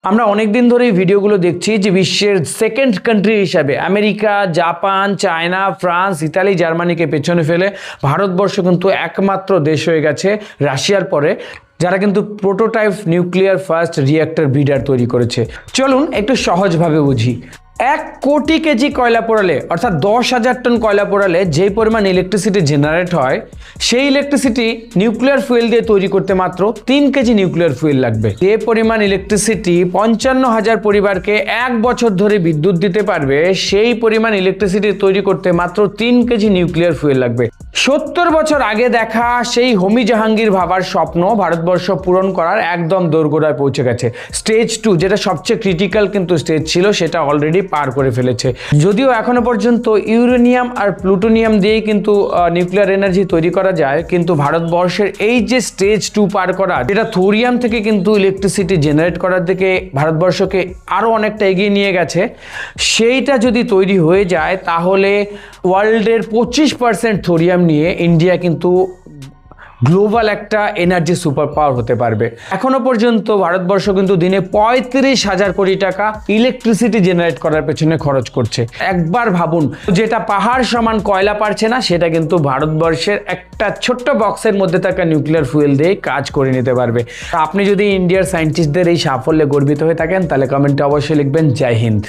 আমরা অনেক দিন ধরেই ভিডিওগুলো দেখছি যে বিশ্বের সেকেন্ড কান্ট্রি হিসাবে America, Japan, China, France, Italy, জার্মানিকে পেছনে ফেলে ভারতবর্ষ কিন্তু একমাত্র দেশ হয়ে গেছে রাশিয়ার পরে যারা কিন্তু prototype nuclear first reactor breeder তৈরি করেছে। চলুন একটু সহজভাবে বুঝি। 1 কোটি কেজি কয়লা পোড়ালে অর্থাৎ 10,000 টন কয়লা পোড়ালে যেই পরিমাণ ইলেকট্রিসিটি জেনারেট হয় সেই ইলেকট্রিসিটি নিউক্লিয়ার ফুয়েল দিয়ে তৈরি করতে মাত্র 3 কেজি নিউক্লিয়ার ফুয়েল লাগবে। যে পরিমাণ ইলেকট্রিসিটি 55,000 পরিবারকে 1 বছর ধরে বিদ্যুৎ দিতে পারবে সেই পরিমাণ ইলেকট্রিসিটি তৈরি করতে মাত্র 3 কেজি নিউক্লিয়ার ফুয়েল লাগবে। 70 বছর আগে দেখা সেই হোমি জাহাঙ্গীর ভাবার স্বপ্ন ভারতবর্ষ পূরণ করার একদম দোরগোড়ায় পৌঁছে গেছে। স্টেজ 2 যেটা সবচেয়ে ক্রিটিক্যাল কিন্তু স্টেজ ছিল সেটা অলরেডি পার করে ফেলেছে। যদিও এখনো পর্যন্ত ইউরেনিয়াম আর প্লুটোনিয়াম দিয়েই কিন্তু নিউক্লিয়ার এনার্জি তৈরি করা যায়, কিন্তু ভারতবর্ষের এই যে স্টেজ 2 পার করা, যেটা থোরিয়াম থেকে কিন্তু ইলেকট্রিসিটি জেনারেট করার দিকে ভারতবর্ষকে আরো অনেকটা এগিয়ে নিয়ে গেছে, সেইটা যদি তৈরি হয়ে যায় তাহলে ওয়ার্ল্ডের 25% থোরিয়াম নিয়ে ইন্ডিয়া কিন্তু গ্লোবাল একটা এনার্জি সুপার পাওয়ার হতে পারবে। এখনো পর্যন্ত ভারতবর্ষ কিন্তু দিনে 35,000 কোটি টাকা ইলেকট্রিসিটি জেনারেট করার পেছনে খরচ করছে। একবার ভাবুন, যেটা পাহাড় সমান কয়লা পারছে না সেটা কিন্তু ভারতবর্ষের একটা ছোট্ট বক্সের মধ্যে থাকা নিউক্লিয়ার ফুয়েল দিয়ে কাজ করে নিতে পারবে। আপনি যদি ইন্ডিয়ার সায়েন্টিস্টদের এই সাফল্যে গর্বিত হয়ে থাকেন তাহলে কমেন্টে অবশ্যই লিখবেন জয় হিন্দ।